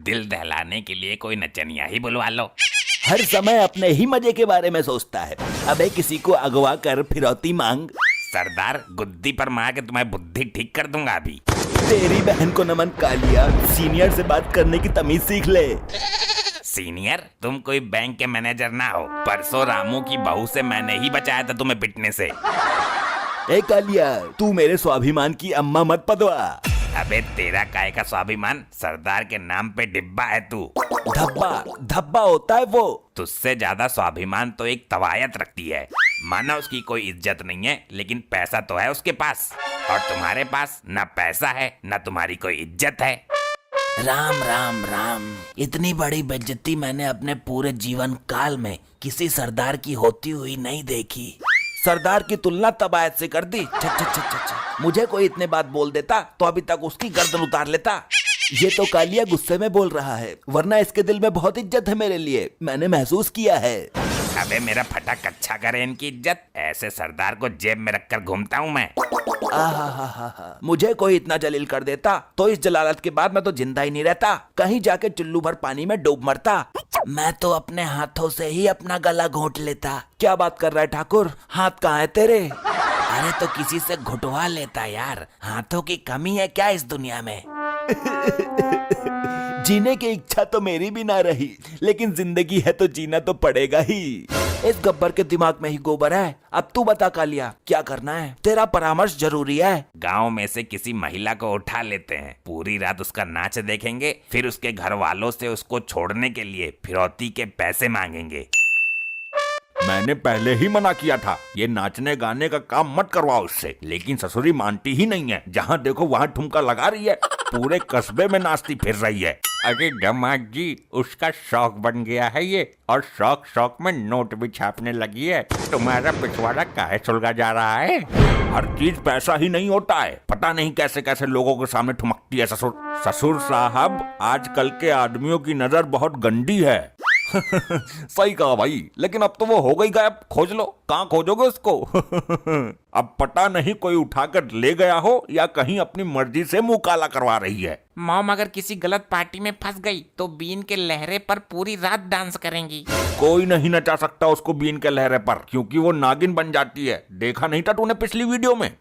दिल दहलाने के लिए कोई नचनिया ही बुलवा लो। हर समय अपने ही मजे के बारे में सोचता है। अबे किसी को अगवा कर फिरौती मांग। सरदार गुद्दी पर मार के तुम्हारी बुद्धि ठीक कर दूंगा अभी। तेरी बहन को नमन कालिया, सीनियर से बात करने की तमीज सीख ले। सीनियर, तुम कोई बैंक के मैनेजर ना हो। परसों रामू की बहू से मैंने ही बचाया था तुम्हें पिटने से। ए कालिया, तू मेरे स्वाभिमान की अम्मा मत पदवा। अबे तेरा काय का स्वाभिमान, सरदार के नाम पे डिब्बा है तू। धब्बा धब्बा होता है वो। तुझसे ज्यादा स्वाभिमान तो एक तवायत रखती है। माना उसकी कोई इज्जत नहीं है, लेकिन पैसा तो है उसके पास, और तुम्हारे पास ना पैसा है ना तुम्हारी कोई इज्जत है। राम राम राम। इतनी बड़ी बेइज्जती मैंने अपने पूरे जीवन काल में किसी सरदार की होती हुई नहीं देखी। सरदार की तुलना तबायत से कर दी। मुझे कोई इतने बात बोल देता तो अभी तक उसकी गर्दन उतार लेता। ये तो कालिया गुस्से में बोल रहा है, वरना इसके दिल में बहुत इज्जत है मेरे लिए, मैंने महसूस किया है। अबे मेरा फटा कच्चा करे इनकी इज्जत। ऐसे सरदार को जेब में रखकर घूमता हूँ मैं। आहा, मुझे कोई इतना जलील कर देता तो इस जलालत के बाद मैं तो जिंदा ही नहीं रहता, कहीं जाके चुल्लू भर पानी में डूब मरता। मैं तो अपने हाथों से ही अपना गला घोंट लेता। क्या बात कर रहा है ठाकुर, हाथ कहाँ है तेरे? अरे तो किसी से घुटवा लेता यार, हाथों की कमी है क्या इस दुनिया में? जीने की इच्छा तो मेरी भी ना रही, लेकिन जिंदगी है तो जीना तो पड़ेगा ही। इस गब्बर के दिमाग में ही गोबर है। अब तू बता कालिया, क्या करना है? तेरा परामर्श जरूरी है। गांव में से किसी महिला को उठा लेते हैं, पूरी रात उसका नाच देखेंगे, फिर उसके घर वालों से उसको छोड़ने के लिए फिरौती के पैसे मांगेंगे। मैंने पहले ही मना किया था, ये नाचने गाने का काम मत करवाओ उससे, लेकिन ससुरी मानती ही नहीं है। जहाँ देखो वहाँ ठुमका लगा रही है, पूरे कस्बे में नाचती फिर रही है। अरे दामाद जी, उसका शौक बन गया है ये, और शौक शौक में नोट भी छापने लगी है। तुम्हारा पिछवाड़ा काहे सुलगा जा रहा है? हर चीज पैसा ही नहीं होता है, पता नहीं कैसे कैसे लोगों के सामने ठुमकती है ससुर। ससुर साहब, आजकल के आदमियों की नजर बहुत गंदी है। सही कहा भाई, लेकिन अब तो वो हो गई गायब, खोज लो, कहाँ खोजोगे उसको? अब पता नहीं कोई उठाकर ले गया हो या कहीं अपनी मर्जी से मुंह काला करवा रही है। मॉम अगर किसी गलत पार्टी में फंस गई तो बीन के लहरे पर पूरी रात डांस करेंगी। कोई नहीं नचा सकता उसको बीन के लहरे पर, क्योंकि वो नागिन बन जाती है। देखा नहीं था तूने पिछली वीडियो में?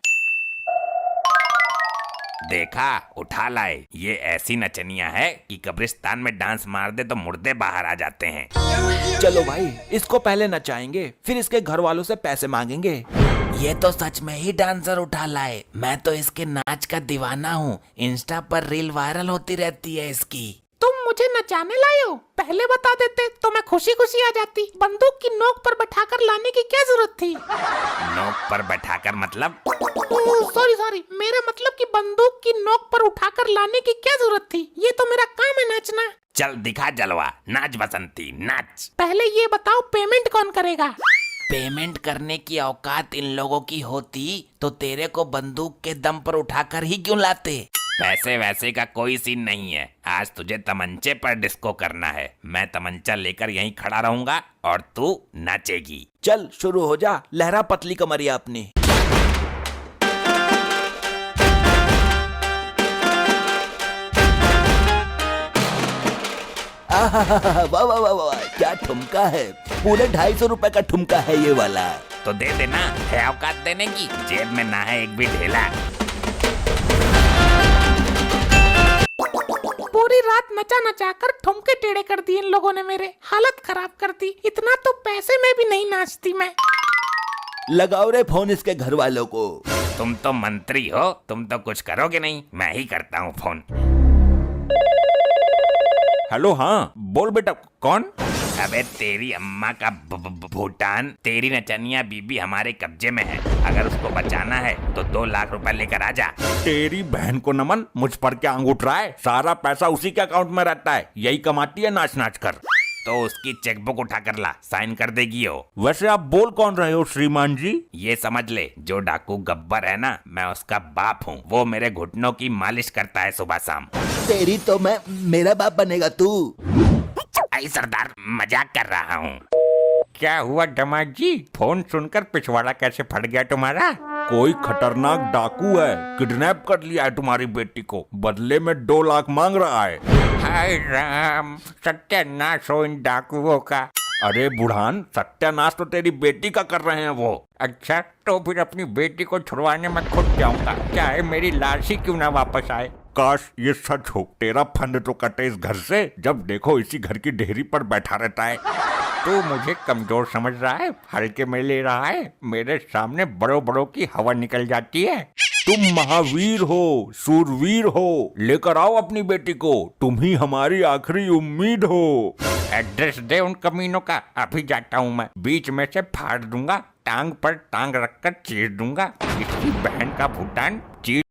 देखा, उठा लाए। ये ऐसी नचनिया है कि कब्रिस्तान में डांस मार दे तो मुर्दे बाहर आ जाते हैं। चलो भाई, इसको पहले नचाएंगे, फिर इसके घर वालों से पैसे मांगेंगे। ये तो सच में ही डांसर उठा लाए। मैं तो इसके नाच का दीवाना हूँ, इंस्टा पर रील वायरल होती रहती है इसकी। तुम मुझे नचाने लाए हो? पहले बता देते तो मैं खुशी खुशी आ जाती। बंदूक की नोक पर बैठाकर लाने की क्या जरूरत थी? नोक पर बैठाकर मतलब? सॉरी, मेरा मतलब कि बंदूक की नोक पर उठाकर लाने की क्या जरूरत थी? ये तो मेरा काम है नाचना। चल दिखा जलवा, नाच बसंती नाच। पहले ये बताओ पेमेंट कौन करेगा? पेमेंट करने की औकात इन लोगों की होती तो तेरे को बंदूक के दम पर उठाकर ही क्यों लाते? पैसे वैसे का कोई सीन नहीं है। आज तुझे तमंचे पर डिस्को करना है। मैं तमंचा लेकर यहीं खड़ा रहूंगा और तू नाचेगी। चल शुरू हो जा, लहरा पतली कमरिया अपनी। वाह वाह वाह वाह, क्या ठुमका है! पूरे 250 रुपए का ठुमका है ये वाला। तो दे देना, है औकात देने की? जेब में ना है एक भी ढेला। पूरी रात नचा नचा कर ठुमके टेढ़े कर दिए इन लोगों ने, मेरे हालत खराब कर दी। इतना तो पैसे में भी नहीं नाचती मैं। लगाओ रे फोन इसके घर वालों को। तुम तो मंत्री हो, तुम तो कुछ करोगे नहीं, मैं ही करता हूँ फोन। हेलो, हाँ बोल बेटा, कौन? अबे तेरी अम्मा का भूटान, तेरी नचनिया बीबी हमारे कब्जे में है। अगर उसको बचाना है तो 2 लाख रुपए लेकर आ जा। तेरी बहन को नमन, मुझ पर क्या अंगूठ रहा है? सारा पैसा उसी के अकाउंट में रहता है, यही कमाती है नाच नाच कर। तो उसकी चेकबुक उठा कर ला, साइन कर देगी वो। वैसे आप बोल कौन रहे हो श्रीमान जी? ये समझ ले, जो डाकू गब्बर है ना, मैं उसका बाप हूँ। वो मेरे घुटनों की मालिश करता है सुबह शाम। तेरी तो मैं, मेरा बाप बनेगा तू। आई सरदार, मजाक कर रहा हूँ। क्या हुआ दामाद जी, फोन सुनकर पिछवाड़ा कैसे फट गया तुम्हारा? कोई खतरनाक डाकू है, किडनैप कर लिया है तुम्हारी बेटी को, बदले में 2 लाख मांग रहा है। हाय राम, सत्यानाश हो इन डाकुओं का। अरे बुढ़ान, सत्यानाश तो तेरी बेटी का कर रहे हैं वो। अच्छा, तो फिर अपनी बेटी को छुड़वाने में खुद जाऊंगा, चाहे मेरी लाश ही क्यों ना वापस आए। काश ये सच हो, तेरा फंड तो कटे इस घर से, जब देखो इसी घर की डेहरी पर बैठा रहता है। तू मुझे कमजोर समझ रहा है, हल्के में ले रहा है। मेरे सामने बड़ों बड़ों की हवा निकल जाती है। तुम महावीर हो, सूरवीर हो, लेकर आओ अपनी बेटी को, तुम ही हमारी आखिरी उम्मीद हो। एड्रेस दे उन कमीनों का, अभी जाता हूँ मैं। बीच में से फाड़ दूंगा, टांग पर टांग रखकर चीर दूंगा। इसकी बहन का भूटान चीर